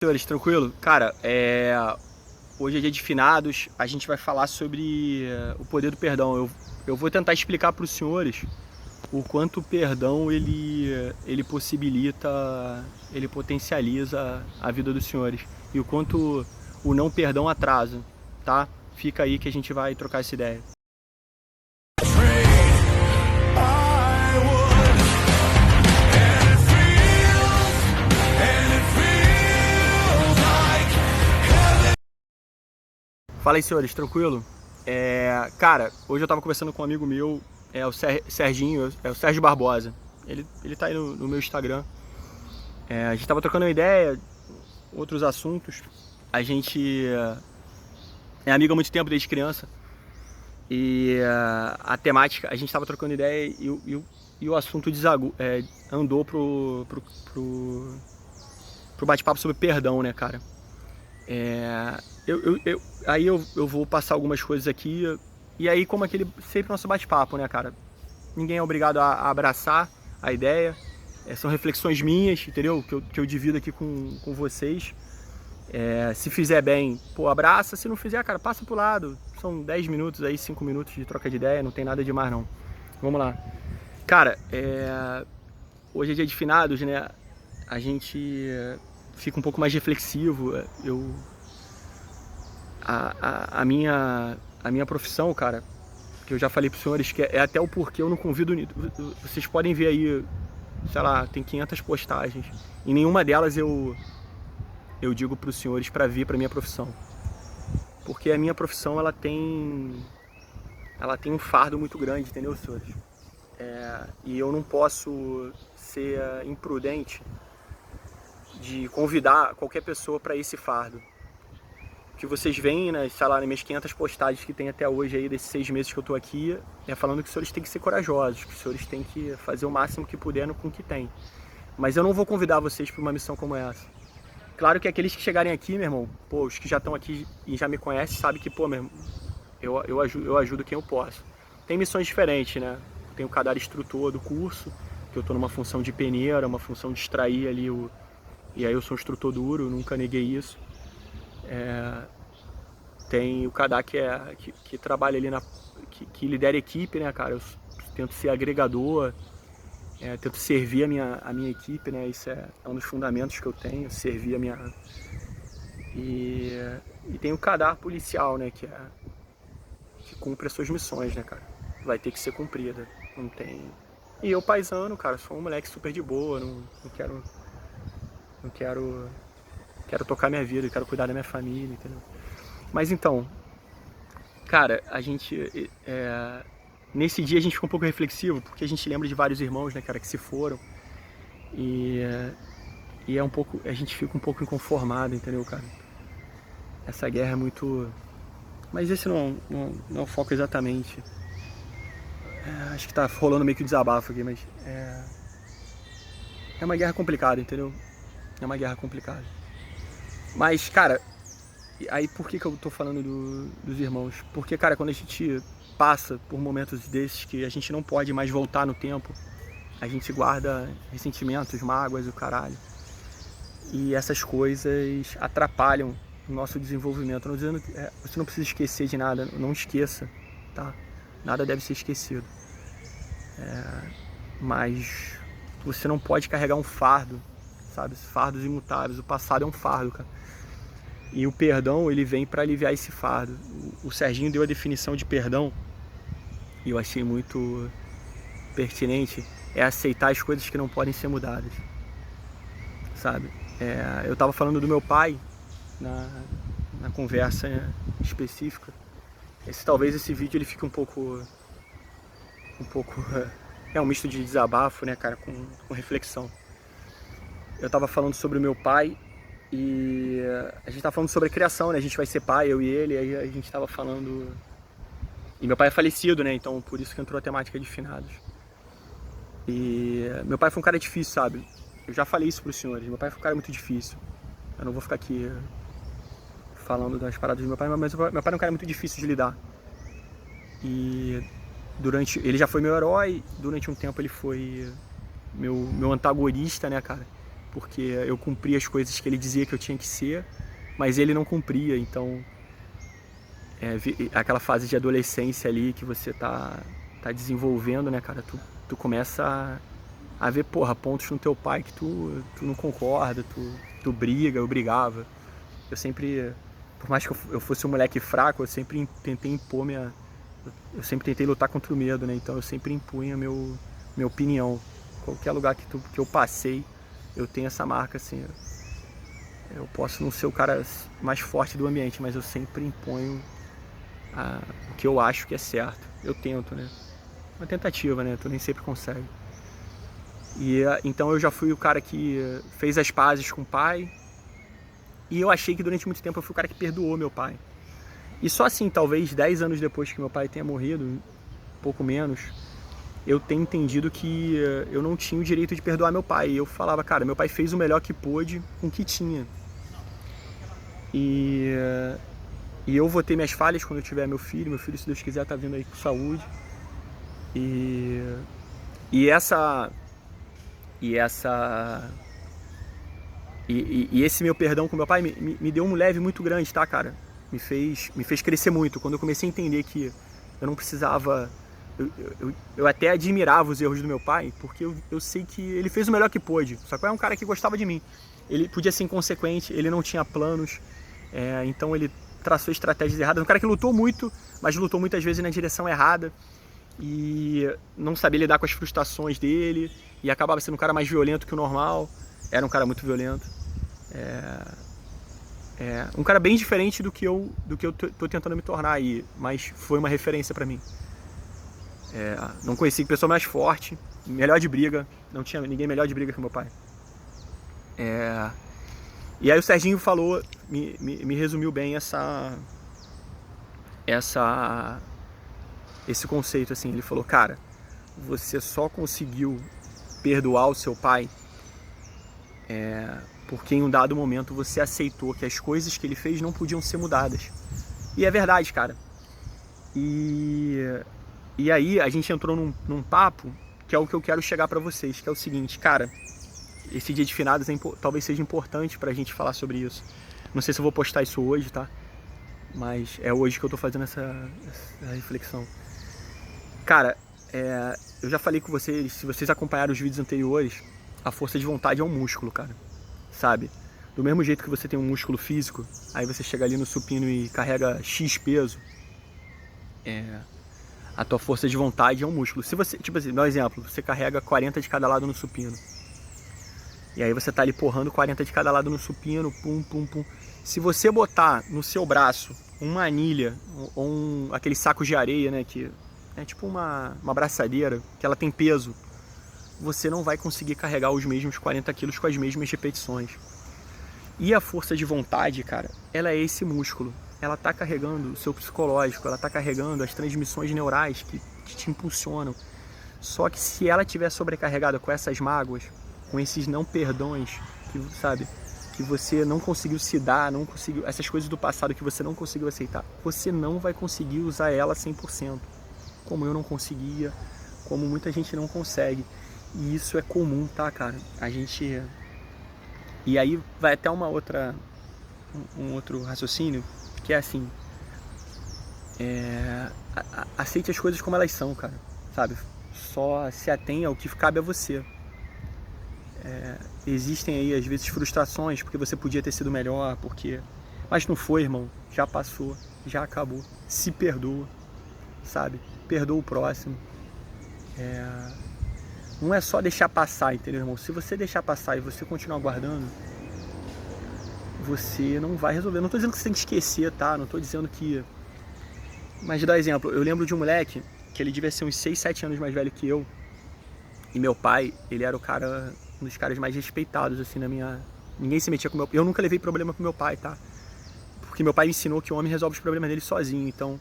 Senhores, tranquilo? Cara, hoje é dia de finados, a gente vai falar sobre o poder do perdão. Eu vou tentar explicar para os senhores o quanto o perdão ele possibilita, ele potencializa a vida dos senhores e o quanto o não perdão atrasa, tá? Fica aí que a gente vai trocar essa ideia. Fala aí, senhores, tranquilo? Cara, hoje eu tava conversando com um amigo meu, o Serginho, o Sérgio Barbosa. Ele tá aí no meu Instagram. A gente tava trocando uma ideia, outros assuntos. A gente é amigo há muito tempo, desde criança. E a temática, a gente tava trocando ideia e o assunto andou pro bate-papo sobre perdão, né, cara? Aí eu vou passar algumas coisas aqui. E aí, como aquele sempre nosso bate-papo, né, cara? Ninguém é obrigado a abraçar a ideia. São reflexões minhas, entendeu? Que eu divido aqui com vocês. Se fizer bem, pô, abraça. Se não fizer, cara, passa pro lado. São 10 minutos aí, 5 minutos de troca de ideia. Não tem nada demais, não. Vamos lá. Cara, hoje é dia de finados, né? A gente fica um pouco mais reflexivo. A minha profissão, cara, que eu já falei para os senhores, que é até o porquê eu não convido. Vocês podem ver aí, sei lá, tem 500 postagens. Em nenhuma delas eu digo para os senhores para vir para minha profissão. Porque a minha profissão, ela tem um fardo muito grande, entendeu, senhores? E eu não posso ser imprudente de convidar qualquer pessoa para esse fardo. Que vocês veem, né, sei lá, nas minhas 500 postagens que tem até hoje aí, desses 6 meses que eu tô aqui, falando que os senhores têm que ser corajosos, que os senhores têm que fazer o máximo que puder com o que tem. Mas eu não vou convidar vocês para uma missão como essa. Claro que aqueles que chegarem aqui, meu irmão, pô, os que já estão aqui e já me conhecem, sabem que, pô, meu irmão, eu ajudo quem eu posso. Tem missões diferentes, né? Tem o cadastro instrutor do curso, que eu tô numa função de peneira, uma função de extrair ali e aí eu sou um instrutor duro, nunca neguei isso. Tem o Kadá que trabalha ali, que lidera a equipe, né, cara? Eu tento ser agregador, tento servir a minha equipe, né? Isso é um dos fundamentos que eu tenho, servir a minha... E tem o Kadá policial, né, que cumpre as suas missões, né, cara? Vai ter que ser cumprida, não tem... E eu, paisano, cara, sou um moleque super de boa, não quero tocar minha vida, quero cuidar da minha família, entendeu? Mas então, cara, a gente... nesse dia a gente fica um pouco reflexivo, porque a gente lembra de vários irmãos, né, cara, que se foram. E é um pouco... A gente fica um pouco inconformado, entendeu, cara? Essa guerra é muito... Mas esse não é o foco exatamente. Acho que tá rolando meio que um desabafo aqui, mas... É uma guerra complicada, entendeu? É uma guerra complicada. Mas, cara, aí por que eu tô falando dos irmãos? Porque, cara, quando a gente passa por momentos desses que a gente não pode mais voltar no tempo, a gente guarda ressentimentos, mágoas, o caralho. E essas coisas atrapalham o nosso desenvolvimento. Não dizendo que você não precisa esquecer de nada, não esqueça, tá? Nada deve ser esquecido. Mas você não pode carregar um fardo, sabe? Fardos imutáveis. O passado é um fardo, cara. E o perdão, ele vem para aliviar esse fardo. O Serginho deu a definição de perdão e eu achei muito pertinente. É aceitar as coisas que não podem ser mudadas, sabe? Eu tava falando do meu pai na conversa específica. Talvez esse vídeo ele fique um pouco um misto de desabafo, né, cara, com reflexão. Eu tava falando sobre o meu pai e a gente tava falando sobre a criação, né? A gente vai ser pai, eu e ele, aí a gente tava falando... E meu pai é falecido, né? Então por isso que entrou a temática de finados. E meu pai foi um cara difícil, sabe? Eu já falei isso pros senhores, meu pai foi um cara muito difícil. Eu não vou ficar aqui falando das paradas do meu pai, mas meu pai é um cara muito difícil de lidar. E ele já foi meu herói, durante um tempo ele foi meu antagonista, né, cara? porque eu cumpria as coisas que ele dizia que eu tinha que ser, mas ele não cumpria. Então, aquela fase de adolescência ali que você tá desenvolvendo, né, cara? Tu começa a ver, porra, pontos no teu pai que tu não concorda, tu briga, eu brigava. Eu sempre, por mais que eu fosse um moleque fraco, eu sempre tentei impor eu sempre tentei lutar contra o medo, né? Então eu sempre impunha minha opinião. Qualquer lugar que eu passei, eu tenho essa marca, assim. Eu posso não ser o cara mais forte do ambiente, mas eu sempre imponho o que eu acho que é certo. Eu tento, né? Uma tentativa, né? Tu nem sempre consegue. Então eu já fui o cara que fez as pazes com o pai. E eu achei que durante muito tempo eu fui o cara que perdoou meu pai. E só assim, talvez 10 anos depois que meu pai tenha morrido, um pouco menos, eu tenho entendido que eu não tinha o direito de perdoar meu pai. E eu falava, cara, meu pai fez o melhor que pôde com o que tinha. E eu vou ter minhas falhas quando eu tiver meu filho. Meu filho, se Deus quiser, tá vindo aí com saúde. E esse meu perdão com meu pai me deu um leve muito grande, tá, cara? Me fez crescer muito. Quando eu comecei a entender que eu não precisava... Eu até admirava os erros do meu pai, porque eu sei que ele fez o melhor que pôde. Só que é um cara que gostava de mim. Ele podia ser inconsequente, ele não tinha planos, então ele traçou estratégias erradas. Um cara que lutou muito, mas lutou muitas vezes na direção errada. E não sabia lidar com as frustrações dele, e acabava sendo um cara mais violento que o normal. Era um cara muito violento. Um cara bem diferente do que eu tô tentando me tornar aí, mas foi uma referência pra mim. Não conheci pessoa mais forte, melhor de briga, não tinha ninguém melhor de briga que meu pai. E aí o Serginho falou, me resumiu bem esse conceito, assim. Ele falou, cara, você só conseguiu perdoar o seu pai porque em um dado momento você aceitou que as coisas que ele fez não podiam ser mudadas. E é verdade, cara. E aí a gente entrou num papo que é o que eu quero chegar pra vocês, que é o seguinte, cara, esse dia de finados talvez seja importante pra gente falar sobre isso. Não sei se eu vou postar isso hoje, tá? Mas é hoje que eu tô fazendo essa reflexão. Cara, eu já falei com vocês, se vocês acompanharam os vídeos anteriores, a força de vontade é um músculo, cara. Sabe? Do mesmo jeito que você tem um músculo físico, aí você chega ali no supino e carrega X peso, a tua força de vontade é um músculo. Se você, tipo assim, dá um exemplo, você carrega 40 de cada lado no supino. E aí você tá ali porrando 40 de cada lado no supino, pum, pum, pum. Se você botar no seu braço uma anilha, ou aquele saco de areia, né, que é tipo uma braçadeira, que ela tem peso, você não vai conseguir carregar os mesmos 40 quilos com as mesmas repetições. E a força de vontade, cara, ela é esse músculo. Ela tá carregando o seu psicológico, ela tá carregando as transmissões neurais que te impulsionam. Só que se ela estiver sobrecarregada com essas mágoas, com esses não perdões, que, sabe, que você não conseguiu se dar, não conseguiu, essas coisas do passado que você não conseguiu aceitar, você não vai conseguir usar ela 100%. Como eu não conseguia, como muita gente não consegue. E isso é comum, tá, cara? A gente... E aí vai até um outro raciocínio, que é assim... Aceite as coisas como elas são, cara. Sabe? Só se atenha ao que cabe a você. Existem aí, às vezes, frustrações, porque você podia ter sido melhor, porque... Mas não foi, irmão. Já passou, já acabou. Se perdoa, sabe? Perdoa o próximo. Não é só deixar passar, entendeu, irmão? Se você deixar passar e você continuar guardando, você não vai resolver. Não tô dizendo que você tem que esquecer, tá? Não tô dizendo que... Mas, de dar exemplo, eu lembro de um moleque que ele devia ser uns 6, 7 anos mais velho que eu. E meu pai, ele era um dos caras mais respeitados, assim, na minha... Ninguém se metia com meu pai. Eu nunca levei problema com meu pai, tá? Porque meu pai me ensinou que o homem resolve os problemas dele sozinho. Então,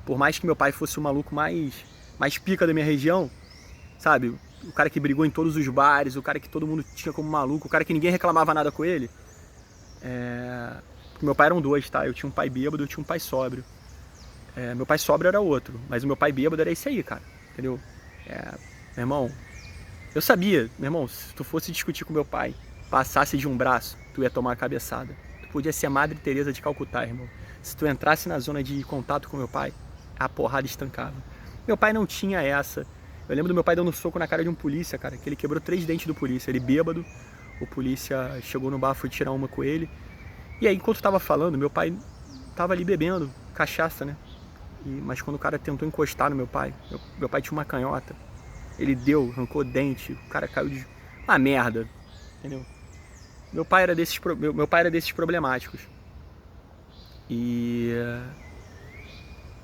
por mais que meu pai fosse o maluco mais pica da minha região, sabe? O cara que brigou em todos os bares, o cara que todo mundo tinha como maluco, o cara que ninguém reclamava nada com ele. Meu pai eram dois, tá? Eu tinha um pai bêbado, eu tinha um pai sóbrio. Meu pai sóbrio era outro, mas o meu pai bêbado era esse aí, cara. Entendeu? Meu irmão, eu sabia, meu irmão, se tu fosse discutir com meu pai passasse de um braço, tu ia tomar a cabeçada. Tu podia ser a Madre Teresa de Calcutá, irmão. Se tu entrasse na zona de contato com meu pai, a porrada estancava. Meu pai não tinha essa. Eu lembro do meu pai dando um soco na cara de um polícia, cara, que ele quebrou 3 dentes do polícia. Ele bêbado, o polícia chegou no bar, foi tirar uma com ele. E aí, enquanto eu tava falando, meu pai tava ali bebendo cachaça, né? Mas quando o cara tentou encostar no meu pai tinha uma canhota. Ele arrancou dente, o cara caiu de uma merda, entendeu? Meu pai era desses problemáticos. E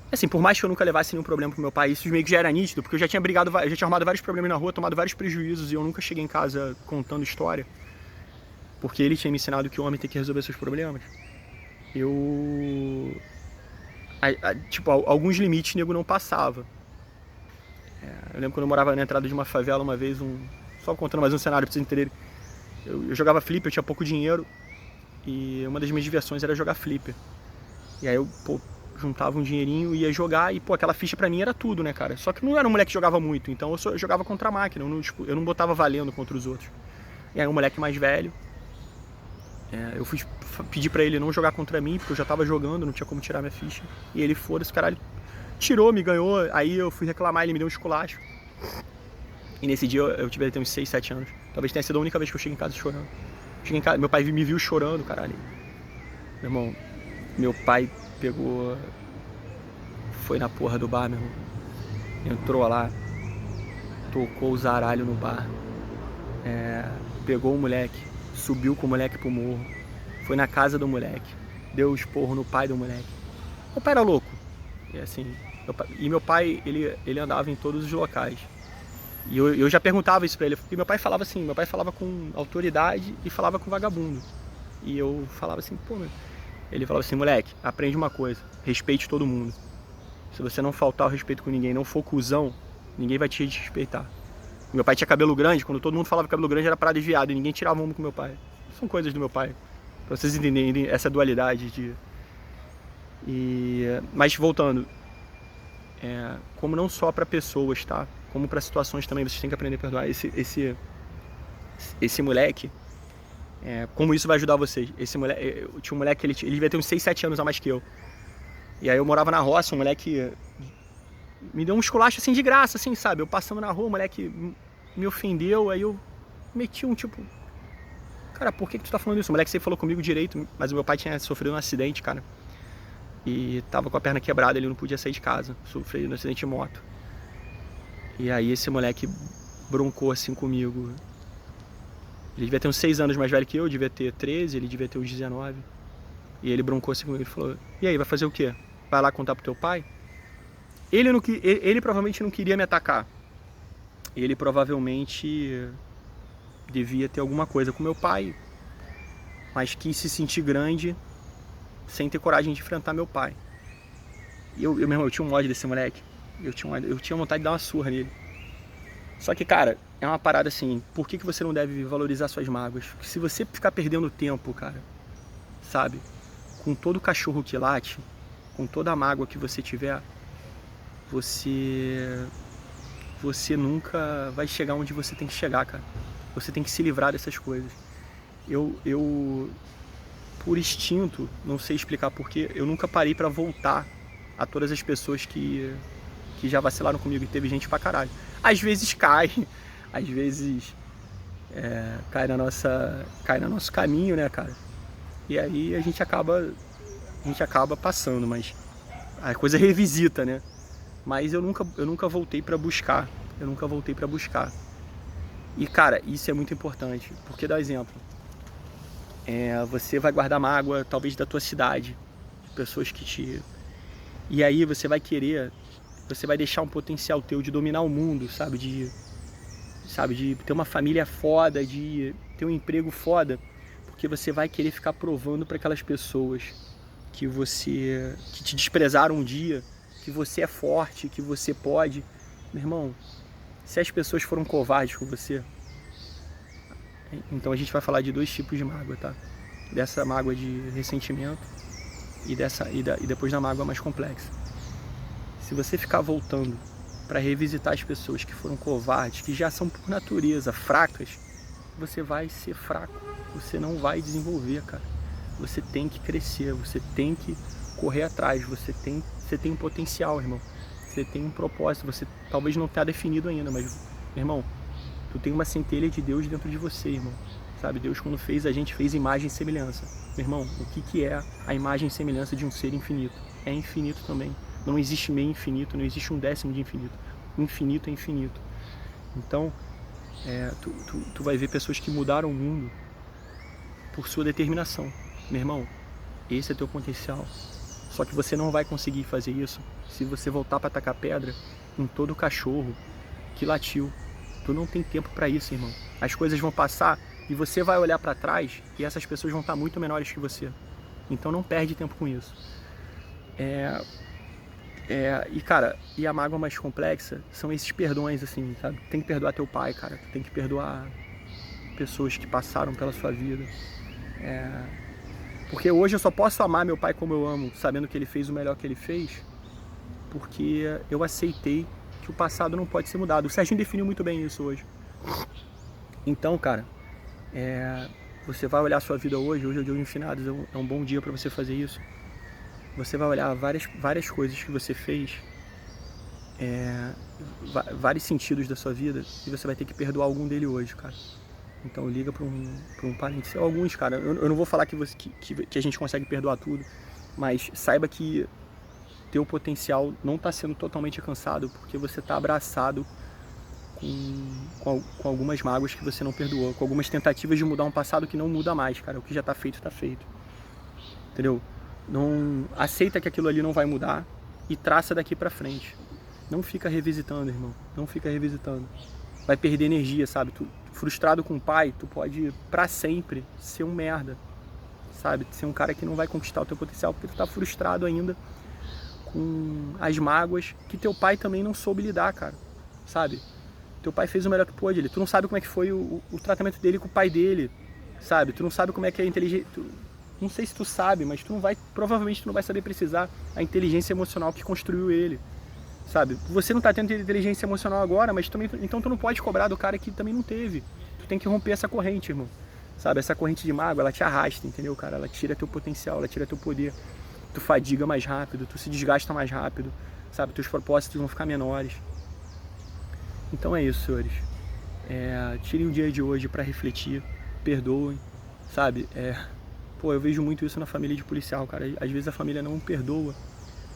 assim, por mais que eu nunca levasse nenhum problema pro meu pai, isso meio que já era nítido, porque eu já tinha arrumado vários problemas na rua, tomado vários prejuízos, e eu nunca cheguei em casa contando história, porque ele tinha me ensinado que o homem tem que resolver seus problemas. Tipo, alguns limites nego não passava. Eu lembro quando eu morava na entrada de uma favela uma vez, só contando mais um cenário pra vocês entenderem. Eu jogava flipper, eu tinha pouco dinheiro, e uma das minhas diversões era jogar flipper. E aí eu, juntava um dinheirinho e ia jogar, e aquela ficha pra mim era tudo, né, cara? Só que não era um moleque que jogava muito, então eu jogava contra a máquina, eu não botava valendo contra os outros. E aí um moleque mais velho, eu fui pedir pra ele não jogar contra mim, porque eu já tava jogando, não tinha como tirar minha ficha. E ele, foda-se, caralho, tirou, me ganhou, aí eu fui reclamar, ele me deu um esculacho. E nesse dia eu tive até uns 6, 7 anos. Talvez tenha sido a única vez que eu cheguei em casa chorando. Cheguei em casa, meu pai me viu chorando, caralho. Meu irmão, meu pai pegou, foi na porra do bar, meu irmão. Entrou lá, tocou o zaralho no bar. Pegou o moleque, subiu com o moleque pro morro. Foi na casa do moleque, deu esporro no pai do moleque. Meu pai era louco. E assim, meu pai, ele andava em todos os locais. E eu já perguntava isso pra ele, porque meu pai falava assim, meu pai falava com autoridade e falava com vagabundo. E eu falava assim, ele falava assim, moleque, aprende uma coisa, respeite todo mundo. Se você não faltar o respeito com ninguém, não for cuzão, ninguém vai te respeitar. Meu pai tinha cabelo grande, quando todo mundo falava que cabelo grande era parada de viado, e ninguém tirava uma com meu pai. São coisas do meu pai, pra vocês entenderem essa dualidade mas voltando, como não só para pessoas, tá? Como para situações também, vocês têm que aprender a perdoar. Esse moleque, como isso vai ajudar vocês? Esse moleque, tinha um moleque, ele devia ter uns 6, 7 anos a mais que eu. E aí eu morava na roça, um moleque me deu um esculacho assim de graça, assim, sabe? Eu passando na rua, o moleque me ofendeu, aí eu meti um tipo, cara, por que tu tá falando isso? O moleque sempre falou comigo direito, mas o meu pai tinha sofrido um acidente, cara. E tava com a perna quebrada, ele não podia sair de casa, sofreu um acidente de moto. E aí esse moleque broncou assim comigo. Ele devia ter uns 6 anos mais velho que eu devia ter 13, ele devia ter uns 19. E ele broncou assim comigo, ele falou, e aí, vai fazer o quê? Vai lá contar pro teu pai? Ele provavelmente não queria me atacar. Ele provavelmente devia ter alguma coisa com meu pai, mas quis se sentir grande sem ter coragem de enfrentar meu pai. E meu irmão, eu tinha um ódio desse moleque. Eu tinha vontade de dar uma surra nele. Só que, cara, é uma parada assim, por que você não deve valorizar suas mágoas? Porque se você ficar perdendo tempo, cara, sabe? Com todo cachorro que late, com toda a mágoa que você tiver, você nunca vai chegar onde você tem que chegar, cara. Você tem que se livrar dessas coisas. Eu por instinto, não sei explicar porquê, eu nunca parei pra voltar a todas as pessoas que já vacilaram comigo, e teve gente pra caralho. Às vezes cai, às vezes cai no nosso caminho, né, cara? E aí a gente acaba passando, mas a coisa revisita, né? Mas eu nunca voltei pra buscar, E, cara, isso é muito importante, porque dá exemplo. Você vai guardar mágoa, talvez da tua cidade, de pessoas que te... E aí você vai deixar um potencial teu de dominar o mundo, sabe? De ter uma família foda, de ter um emprego foda, porque você vai querer ficar provando para aquelas pessoas que te desprezaram um dia, que você é forte, que você pode. Meu irmão, se as pessoas foram covardes com você, então a gente vai falar de 2 tipos de mágoa, tá? Dessa mágoa de ressentimento e depois da mágoa mais complexa. Se você ficar voltando para revisitar as pessoas que foram covardes, que já são por natureza fracas, você vai ser fraco, você não vai desenvolver, cara. Você tem que crescer, você tem que correr atrás, você tem um potencial, irmão. Você tem um propósito, você talvez não tenha definido ainda, mas, irmão, tu tem uma centelha de Deus dentro de você, irmão. Sabe, Deus quando fez a gente fez imagem e semelhança. Meu irmão, o que é a imagem e semelhança de um ser infinito? É infinito também. Não existe meio infinito, não existe um décimo de infinito. Infinito é infinito. Então, tu vai ver pessoas que mudaram o mundo por sua determinação. Meu irmão, esse é teu potencial. Só que você não vai conseguir fazer isso se você voltar para tacar pedra em todo cachorro que latiu. Tu não tem tempo para isso, irmão. As coisas vão passar e você vai olhar para trás e essas pessoas vão estar muito menores que você. Então não perde tempo com isso. E cara, e a mágoa mais complexa são esses perdões, assim, sabe? Tem que perdoar teu pai, cara. Tem que perdoar pessoas que passaram pela sua vida. Porque hoje eu só posso amar meu pai como eu amo, sabendo que ele fez o melhor que ele fez, porque eu aceitei que o passado não pode ser mudado. O Serginho definiu muito bem isso hoje. Então, cara, você vai olhar a sua vida hoje é o dia dos finados, é um bom dia para você fazer isso. Você vai olhar várias coisas que você fez, vários sentidos da sua vida, e você vai ter que perdoar algum dele hoje, cara. Então liga para um parente. Alguns, cara, eu não vou falar que a gente consegue perdoar tudo, mas saiba que teu potencial não está sendo totalmente alcançado porque você está abraçado com algumas mágoas que você não perdoou, com algumas tentativas de mudar um passado que não muda mais, cara. O que já está feito, está feito. Entendeu? Não aceita que aquilo ali não vai mudar e traça daqui para frente. Não fica revisitando, irmão. Não fica revisitando. Vai perder energia, sabe? Tu, frustrado com o pai, tu pode pra sempre ser um merda, sabe? Ser um cara que não vai conquistar o teu potencial porque tu tá frustrado ainda com as mágoas que teu pai também não soube lidar, cara, sabe? Teu pai fez o melhor que pôde, tu não sabe como é que foi o tratamento dele com o pai dele, sabe? Tu não sabe como é que é a inteligência, não sei se tu sabe, mas provavelmente tu não vai saber precisar a inteligência emocional que construiu ele. Sabe? Você não tá tendo inteligência emocional agora, mas também, então tu não pode cobrar do cara que também não teve. Tu tem que romper essa corrente, irmão. Sabe? Essa corrente de mágoa, ela te arrasta, entendeu, cara? Ela tira teu potencial, ela tira teu poder. Tu fadiga mais rápido, tu se desgasta mais rápido, sabe? Teus propósitos vão ficar menores. Então é isso, senhores. Tirem o dia de hoje pra refletir, perdoem, sabe? Eu vejo muito isso na família de policial, cara. Às vezes a família não perdoa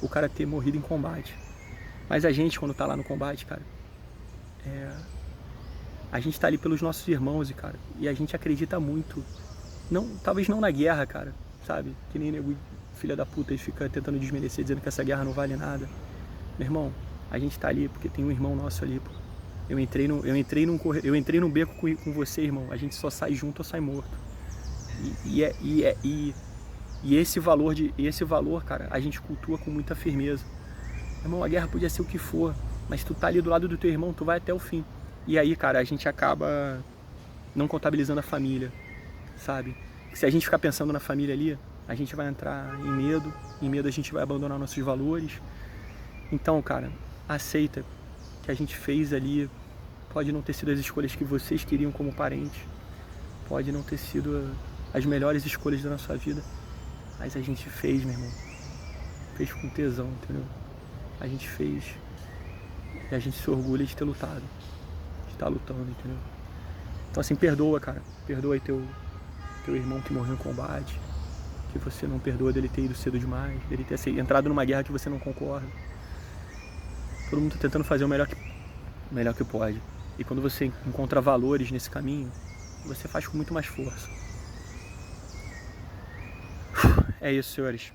o cara ter morrido em combate. Mas a gente, quando tá lá no combate, cara, a gente tá ali pelos nossos irmãos, cara, e a gente acredita muito. Talvez não na guerra, cara, sabe? Que nem nego filha da puta e fica tentando desmerecer, dizendo que essa guerra não vale nada. Meu irmão, a gente tá ali porque tem um irmão nosso ali, pô. Eu entrei num beco com você, irmão. A gente só sai junto ou sai morto. E esse valor, cara, a gente cultua com muita firmeza. Irmão, a guerra podia ser o que for, mas tu tá ali do lado do teu irmão, tu vai até o fim. E aí, cara, a gente acaba não contabilizando a família, sabe? Se a gente ficar pensando na família ali, a gente vai entrar em medo a gente vai abandonar nossos valores. Então, cara, aceita que a gente fez ali, pode não ter sido as escolhas que vocês queriam como parente, pode não ter sido as melhores escolhas da nossa vida, mas a gente fez, meu irmão. Fez com tesão, entendeu? A gente fez e a gente se orgulha de ter lutado, de estar lutando, entendeu? Então assim, perdoa, cara, perdoa aí teu irmão que morreu em combate, que você não perdoa dele ter ido cedo demais, dele ter entrado numa guerra que você não concorda. Todo mundo tá tentando fazer o melhor que pode, e quando você encontra valores nesse caminho, você faz com muito mais força. É isso, senhores.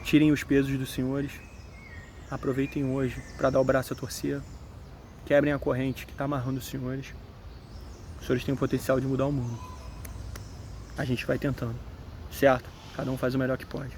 Tirem os pesos dos senhores, aproveitem hoje para dar o braço a torcer, quebrem a corrente que está amarrando os senhores. Os senhores têm o potencial de mudar o mundo. A gente vai tentando, certo? Cada um faz o melhor que pode.